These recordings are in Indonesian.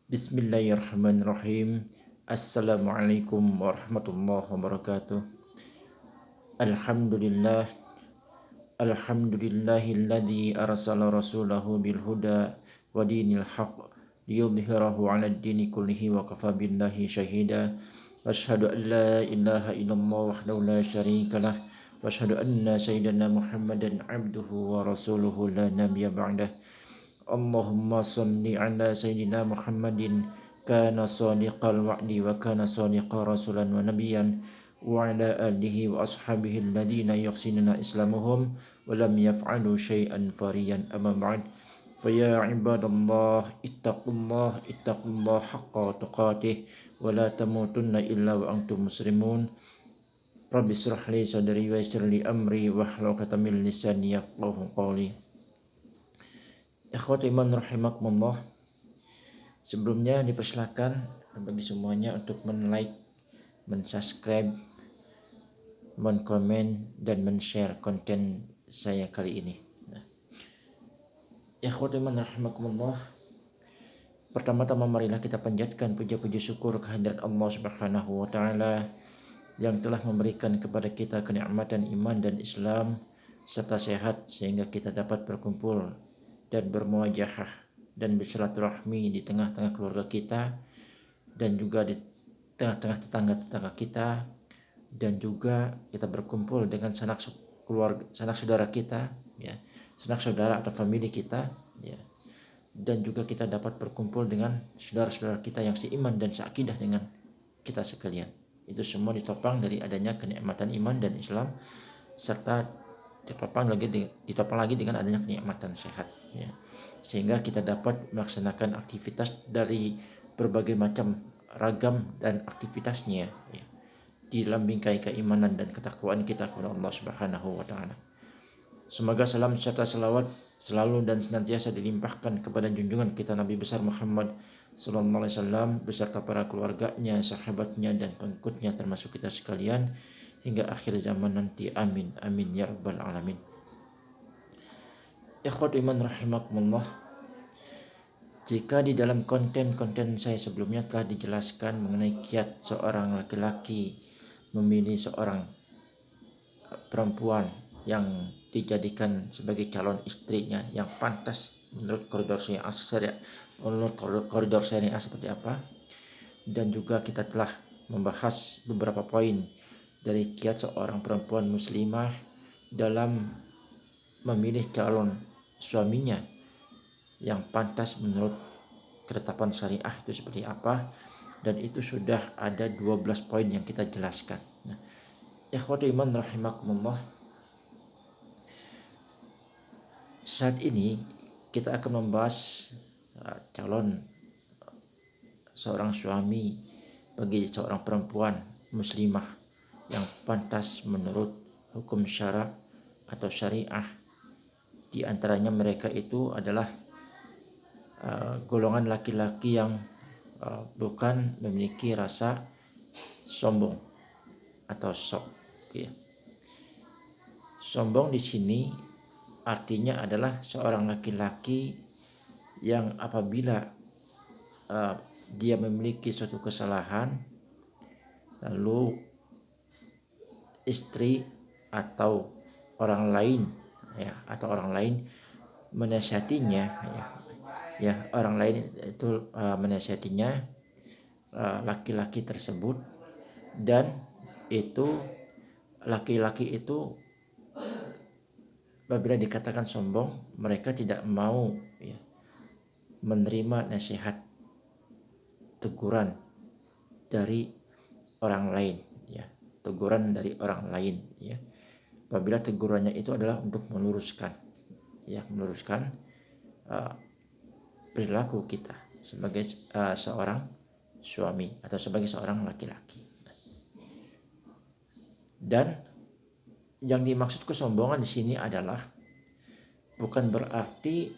Bismillahirrahmanirrahim. Assalamualaikum warahmatullahi wabarakatuh. Alhamdulillah. Alhamdulillahilladzi arsala rasulahu bil huda wa dinil haqq liyudhhirahu 'alad dini kullihi wa kafa billahi syahida. Asyhadu an la ilaha illallah wahdahu la syarikalah wa asyhadu anna sayyidana Muhammadan 'abduhu wa rasuluhu la nabiyya ba'dah. Allahumma salli ala sayyidina Muhammadin kana sadiqal wa'di wa kana sadiqa rasulan wa nabiyan wa ala alihi wa ashabihi alladhina yuhsinuna islamuhum wa lam yaf'alu syai'an fariyan amma ba'd. Faya ibadallah ittaqullah haqqa tuqatih wa la tamutunna illa wa antum muslimun. Rabbi israh li sadri wa yassir li amri wahlul 'uqdatam min lisani yafqahu qawli. Ikhwati iman rahimakumullah. Sebelumnya dipersilakan bagi semuanya untuk men-like, men-subscribe, men-komen dan men-share konten saya kali ini. Ikhwati iman rahimakumullah. Pertama-tama marilah kita panjatkan puja-puji syukur kehadirat Allah Subhanahu wa taala yang telah memberikan kepada kita kenikmatan iman dan Islam serta sehat sehingga kita dapat berkumpul dan bermuajahah dan bersilaturahmi di tengah-tengah keluarga kita dan juga di tengah-tengah tetangga-tetangga kita, dan juga kita berkumpul dengan sanak saudara kita, ya, sanak saudara atau famili kita, ya, dan juga kita dapat berkumpul dengan saudara-saudara kita yang seiman dan seakidah dengan kita sekalian. Itu semua ditopang dari adanya kenikmatan iman dan Islam serta ditopang lagi dengan adanya kenikmatan sehat, ya, sehingga kita dapat melaksanakan aktivitas dari berbagai macam ragam dan aktivitasnya, ya, di dalam bingkai keimanan dan ketakwaan kita kepada Allah Subhanahu wa taala. Semoga salam serta selawat selalu dan senantiasa dilimpahkan kepada junjungan kita Nabi besar Muhammad sallallahu alaihi wasallam beserta para keluarganya, sahabatnya dan pengikutnya termasuk kita sekalian hingga akhir zaman nanti. Amin amin ya rabbal alamin. Ikhwat iman rahimakumullah. Jika di dalam konten-konten saya sebelumnya telah dijelaskan mengenai kiat seorang laki-laki memilih seorang perempuan yang dijadikan sebagai calon istrinya yang pantas menurut koridor syariah seperti apa, dan juga kita telah membahas beberapa poin dari kiat seorang perempuan muslimah dalam memilih calon suaminya yang pantas menurut ketetapan syariah itu seperti apa, dan itu sudah ada 12 poin yang kita jelaskan. Nah, ikhwati iman rahimakumullah, saat ini kita akan membahas calon seorang suami bagi seorang perempuan muslimah yang pantas menurut hukum syara atau syariah. Di antaranya mereka itu adalah golongan laki-laki yang bukan memiliki rasa sombong atau sok, ya. Sombong di sini artinya adalah seorang laki-laki yang apabila dia memiliki suatu kesalahan, lalu istri atau orang lain, ya, atau orang lain menasihatinya, ya, orang lain itu menasihatinya laki-laki tersebut, dan itu laki-laki itu apabila dikatakan sombong, mereka tidak mau, ya, menerima nasihat teguran dari orang lain, ya, teguran dari orang lain, ya, apabila tegurannya itu adalah untuk meluruskan, ya, meluruskan perilaku kita sebagai seorang suami atau sebagai seorang laki-laki. Dan yang dimaksud kesombongan di sini adalah bukan berarti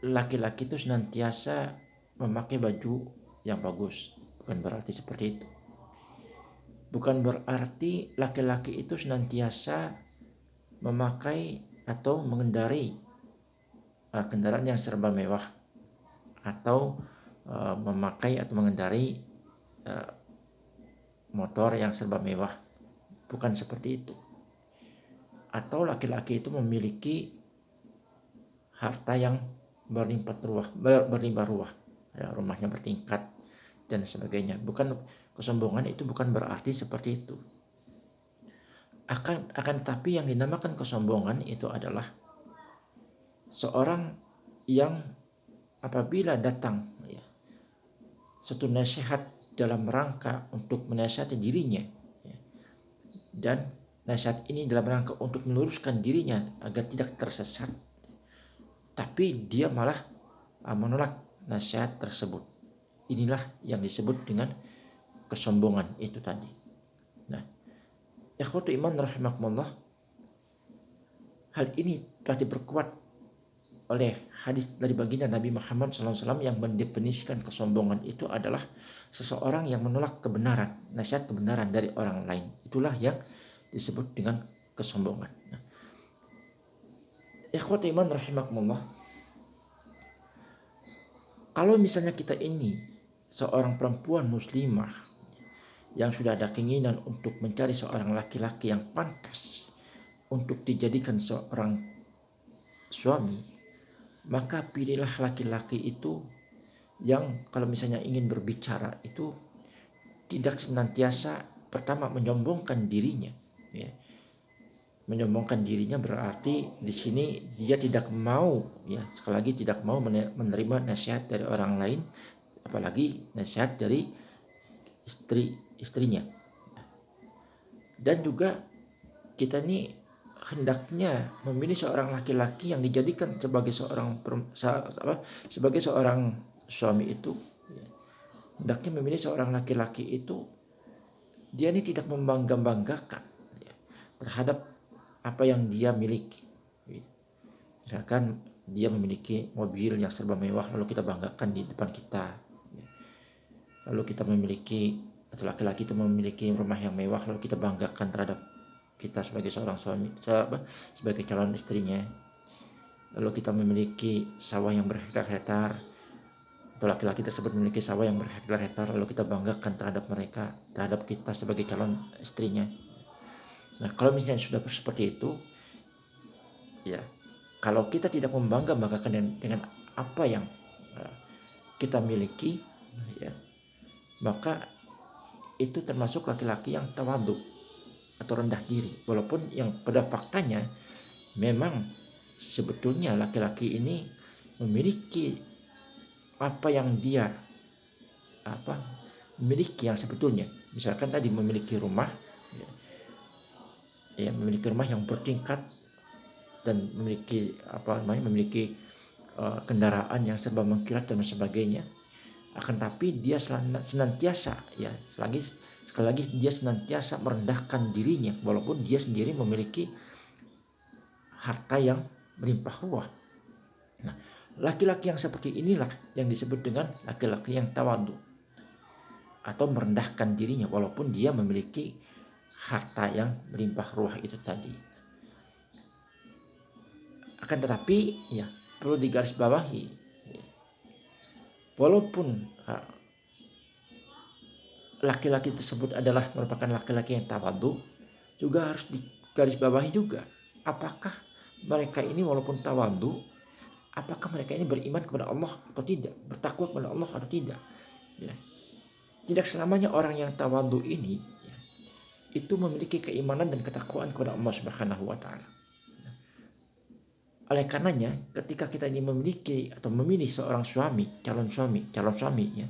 laki-laki itu senantiasa memakai baju yang bagus, bukan berarti seperti itu. Bukan berarti laki-laki itu senantiasa memakai atau mengendarai kendaraan yang serba mewah atau memakai atau mengendarai motor yang serba mewah. Bukan seperti itu. Atau laki-laki itu memiliki harta yang berlimpah ruah, ya, rumahnya bertingkat dan sebagainya. Bukan kesombongan itu bukan berarti seperti itu. Akan tapi yang dinamakan kesombongan itu adalah seorang yang apabila datang ya, suatu nasihat dalam rangka untuk menasihati dirinya ya, dan nasihat ini dalam rangka untuk meluruskan dirinya agar tidak tersesat, tapi dia malah menolak nasihat tersebut. Inilah yang disebut dengan kesombongan itu tadi. Nah, ikhwatu iman rahimakumullah, hal ini telah diperkuat oleh hadis dari baginda Nabi Muhammad SAW yang mendefinisikan kesombongan itu adalah seseorang yang menolak kebenaran, nasihat kebenaran dari orang lain. Itulah yang disebut dengan kesombongan. Nah, ikhwatu iman rahimakumullah, kalau misalnya kita ini seorang perempuan muslimah yang sudah ada keinginan untuk mencari seorang laki-laki yang pantas untuk dijadikan seorang suami, maka pilihlah laki-laki itu yang kalau misalnya ingin berbicara itu tidak senantiasa pertama menyombongkan dirinya. Ya. Menyombongkan dirinya berarti di sini dia tidak mau, ya, sekali lagi tidak mau menerima nasihat dari orang lain, apalagi nasihat dari istrinya. Dan juga kita ini hendaknya memilih seorang laki-laki yang dijadikan sebagai seorang suami itu, ya. Hendaknya memilih seorang laki-laki itu dia ini tidak membangga-banggakan ya, terhadap apa yang dia miliki. Misalkan dia memiliki mobil yang serba mewah lalu kita banggakan di depan kita. Lalu kita memiliki, atau laki-laki itu memiliki rumah yang mewah lalu kita banggakan terhadap kita sebagai seorang suami, sebagai calon istrinya. Lalu kita memiliki sawah yang berhektar-hektar, atau laki-laki tersebut memiliki sawah yang berhektar-hektar lalu kita banggakan terhadap mereka, terhadap kita sebagai calon istrinya. Nah, kalau misalnya sudah seperti itu, ya, kalau kita tidak membangga-banggakan dengan apa yang kita miliki, ya, maka itu termasuk laki-laki yang tawadhu atau rendah diri. Walaupun yang pada faktanya memang sebetulnya laki-laki ini memiliki apa yang dia memiliki yang sebetulnya. Misalkan tadi memiliki rumah, ya, memiliki rumah yang bertingkat dan memiliki kendaraan yang serba mengkilat dan sebagainya. Akan tapi dia senantiasa, ya, sekali lagi dia senantiasa merendahkan dirinya walaupun dia sendiri memiliki harta yang melimpah ruah. Nah, laki-laki yang seperti inilah yang disebut dengan laki-laki yang tawadhu atau merendahkan dirinya walaupun dia memiliki harta yang melimpah ruah itu tadi. Akan tetapi, ya, perlu digarisbawahi, ya, walaupun laki-laki tersebut adalah merupakan laki-laki yang tawadhu, juga harus digarisbawahi juga apakah mereka ini walaupun tawadhu, apakah mereka ini beriman kepada Allah atau tidak, bertakwa kepada Allah atau tidak, ya. Tidak selamanya orang yang tawadhu ini, ya, itu memiliki keimanan dan ketakwaan kepada Allah Subhanahu wa taala. Oleh karenanya, ketika kita ini memiliki atau memilih seorang calon suami, ya,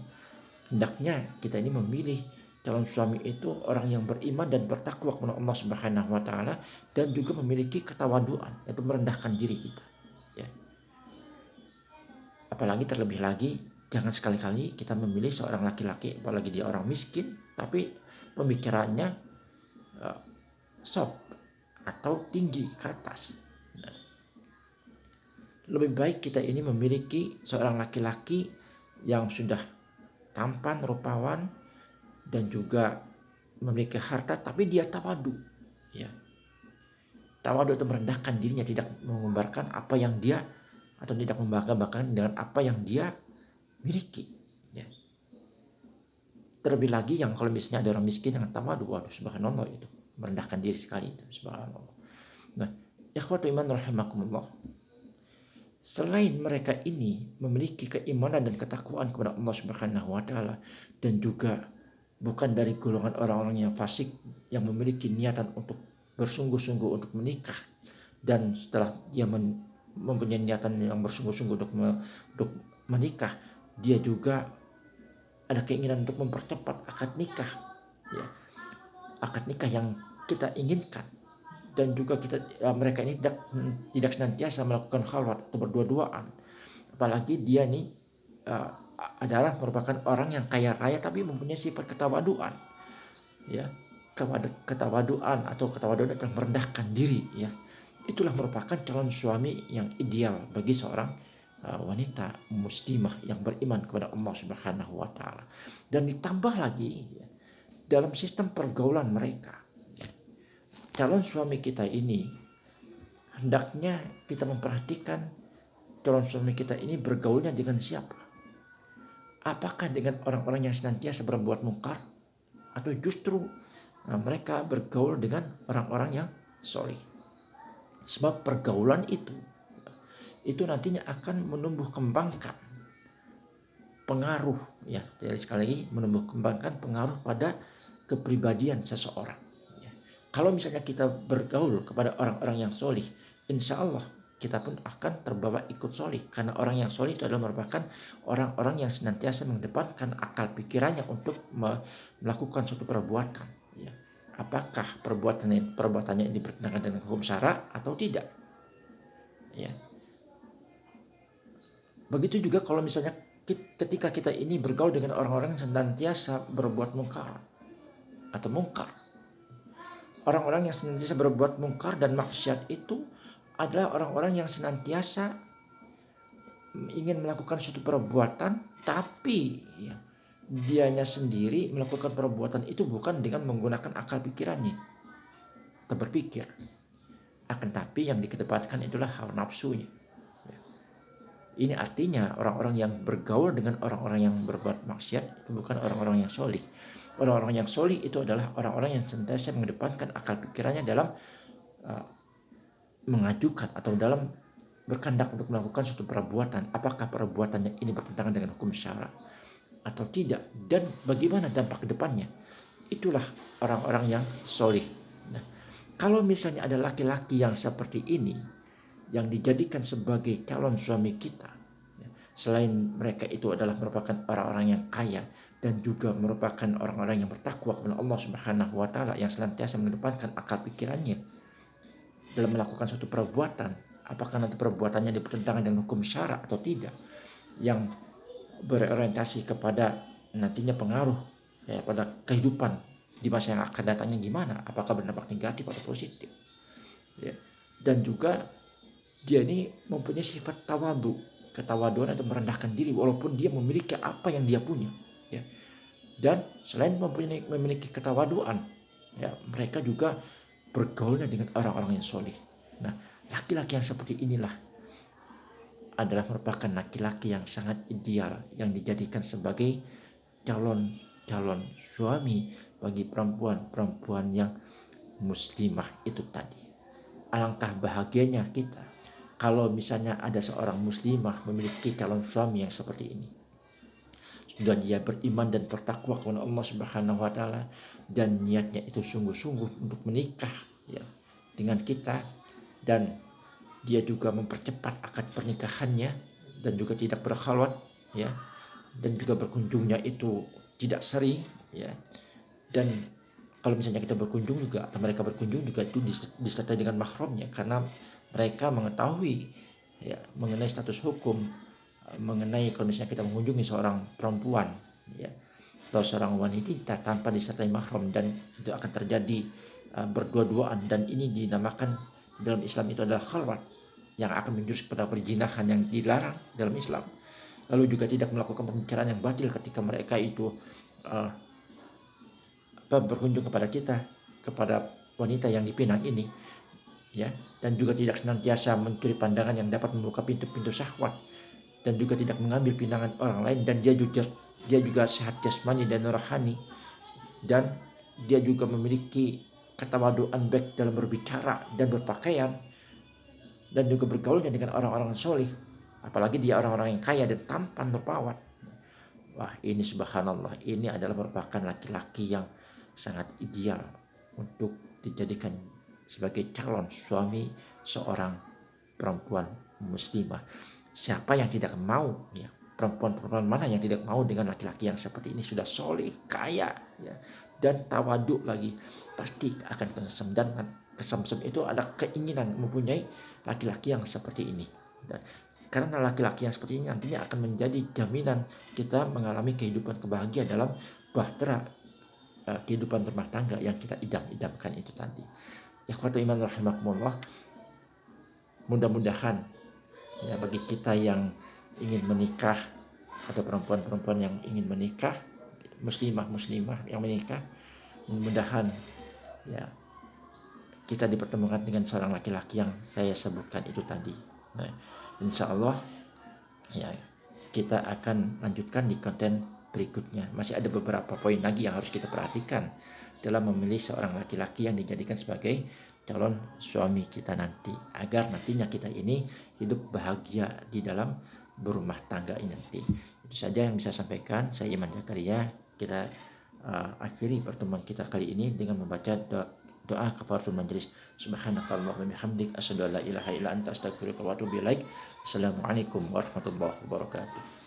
hendaknya kita ini memilih calon suami itu orang yang beriman dan bertakwa kepada Allah Subhanahu wa taala dan juga memiliki ketawaduan, yaitu merendahkan diri kita, ya. Apalagi terlebih lagi jangan sekali-kali kita memilih seorang laki-laki apalagi dia orang miskin tapi pemikirannya sok atau tinggi ke atas. Nah, lebih baik kita ini memiliki seorang laki-laki yang sudah tampan, rupawan, dan juga memiliki harta, tapi dia tawadhu, ya. Tawadhu itu merendahkan dirinya, tidak mengumbarkan apa yang dia atau tidak membangga-banggakan dengan apa yang dia miliki. Ya. Terlebih lagi yang kalau misalnya ada orang miskin yang tawadu, waduh subhanallah itu merendahkan diri sekali itu subhanallah. Nah, ikhwatu iman rahimakumullah. Selain mereka ini memiliki keimanan dan ketakwaan kepada Allah Subhanahu wa taala dan juga bukan dari golongan orang-orang yang fasik yang memiliki niatan untuk bersungguh-sungguh untuk menikah, dan setelah dia mempunyai niatan yang bersungguh-sungguh untuk menikah, dia juga ada keinginan untuk mempercepat akad nikah, ya, akad nikah yang kita inginkan. Dan juga mereka ini tidak senantiasa melakukan khalwat atau berdua-duaan, apalagi dia ini uh, adalah merupakan orang yang kaya raya tapi mempunyai sifat ketawaduan, ya, ketawaduan atau ketawaduan adalah merendahkan diri, ya. Itulah merupakan calon suami yang ideal bagi seorang wanita muslimah yang beriman kepada Allah Subhanahu wa taala. Dan ditambah lagi, ya, dalam sistem pergaulan mereka, calon suami kita ini hendaknya kita memperhatikan calon suami kita ini bergaulnya dengan siapa. Apakah dengan orang-orang yang senantiasa berbuat mungkar, atau justru mereka bergaul dengan orang-orang yang soleh. Sebab pergaulan itu nantinya akan menumbuh kembangkan pengaruh, ya, jadi sekali lagi menumbuh kembangkan pengaruh pada kepribadian seseorang. Kalau misalnya kita bergaul kepada orang-orang yang solih, insya Allah kita pun akan terbawa ikut solih. Karena orang yang solih itu adalah merupakan orang-orang yang senantiasa mengedepankan akal pikirannya untuk melakukan suatu perbuatan. Ya. Apakah perbuatannya ini bertentangan dengan hukum syara atau tidak? Ya. Begitu juga kalau misalnya ketika kita ini bergaul dengan orang-orang yang senantiasa berbuat mungkar atau mungkar. Orang-orang yang senantiasa berbuat mungkar dan maksiat itu adalah orang-orang yang senantiasa ingin melakukan suatu perbuatan, tapi ya, dianya sendiri melakukan perbuatan itu bukan dengan menggunakan akal pikirannya atau berpikir, akan tapi yang dikedepankan itulah hawa nafsunya. Ini artinya orang-orang yang bergaul dengan orang-orang yang berbuat maksiat itu bukan orang-orang yang solih. Orang-orang yang solih itu adalah orang-orang yang senantiasa mengedepankan akal pikirannya dalam mengajukan atau dalam berkehendak untuk melakukan suatu perbuatan. Apakah perbuatannya ini bertentangan dengan hukum syara atau tidak, dan bagaimana dampak ke depannya. Itulah orang-orang yang solih. Nah, kalau misalnya ada laki-laki yang seperti ini yang dijadikan sebagai calon suami kita, selain mereka itu adalah merupakan orang-orang yang kaya dan juga merupakan orang-orang yang bertakwa kepada Allah Subhanahu wa taala, yang senantiasa mengedepankan akal pikirannya dalam melakukan suatu perbuatan, apakah nanti perbuatannya bertentangan dengan hukum syara atau tidak, yang berorientasi kepada nantinya pengaruh, ya, pada kehidupan di masa yang akan datangnya gimana, apakah berdampak negatif atau positif, ya. Dan juga dia ini mempunyai sifat tawadu, ketawaduan atau merendahkan diri walaupun dia memiliki apa yang dia punya, ya. Dan selain memiliki ketawaduan, ya, mereka juga bergaulnya dengan orang-orang yang soleh. Nah, laki-laki yang seperti inilah adalah merupakan laki-laki yang sangat ideal yang dijadikan sebagai calon suami bagi perempuan yang muslimah itu tadi. Alangkah bahagianya kita kalau misalnya ada seorang muslimah memiliki calon suami yang seperti ini. Sudah dia beriman dan bertakwa kepada Allah Subhanahu wa taala dan niatnya itu sungguh-sungguh untuk menikah, ya, dengan kita, dan dia juga mempercepat akad pernikahannya dan juga tidak berkhalwat, ya, dan juga berkunjungnya itu tidak sering, ya. Dan kalau misalnya kita berkunjung juga atau mereka berkunjung juga itu disertai dengan mahramnya, karena mereka mengetahui, ya, mengenai status hukum, mengenai kalau misalnya kita mengunjungi seorang perempuan, ya, atau seorang wanita tanpa disertai mahram, dan itu akan terjadi berdua-duaan, dan ini dinamakan dalam Islam itu adalah khalwat yang akan menjurus kepada perzinahan yang dilarang dalam Islam. Lalu juga tidak melakukan pembicaraan yang batil ketika mereka itu berkunjung kepada kita, kepada wanita yang dipinang ini, ya, dan juga tidak senantiasa mencuri pandangan yang dapat membuka pintu-pintu syahwat, dan juga tidak mengambil pinangan orang lain, dan dia juga dia juga sehat jasmani dan rohani, dan dia juga memiliki ketawaduan baik dalam berbicara dan berpakaian, dan juga bergaulnya dengan orang-orang soleh, apalagi dia orang-orang yang kaya dan tampan rupawan. Wah, ini subhanallah, ini adalah merupakan laki-laki yang sangat ideal untuk dijadikan sebagai calon suami seorang perempuan muslimah. Siapa yang tidak mau, ya, perempuan-perempuan mana yang tidak mau dengan laki-laki yang seperti ini, sudah soleh, kaya, ya, dan tawaduk lagi, pasti akan kesem. Dan kesemsem itu ada keinginan mempunyai laki-laki yang seperti ini. Dan karena laki-laki yang seperti ini nantinya akan menjadi jaminan kita mengalami kehidupan kebahagiaan dalam bahtera kehidupan rumah tangga yang kita idam-idamkan itu tadi. Ikhwatul iman rahimakumullah, mudah-mudahan ya bagi kita yang ingin menikah atau perempuan-perempuan yang ingin menikah, muslimah-muslimah yang menikah, mudah-mudahan ya kita dipertemukan dengan seorang laki-laki yang saya sebutkan itu tadi. Nah, insya Allah ya kita akan lanjutkan di konten berikutnya. Masih ada beberapa poin lagi yang harus kita perhatikan dalam memilih seorang laki-laki yang dijadikan sebagai calon suami kita nanti, agar nantinya kita ini hidup bahagia di dalam berumah tangga ini nanti. Itu saja yang bisa saya sampaikan. Saya Iman Zakaria. Kita akhiri pertemuan kita kali ini dengan membaca doa kafaratul majelis. Subhanakallahumma wa bihamdik asyhadu an la ilaha illa anta astaghfiruka wa atubu ilaik. Assalamualaikum warahmatullahi wabarakatuh.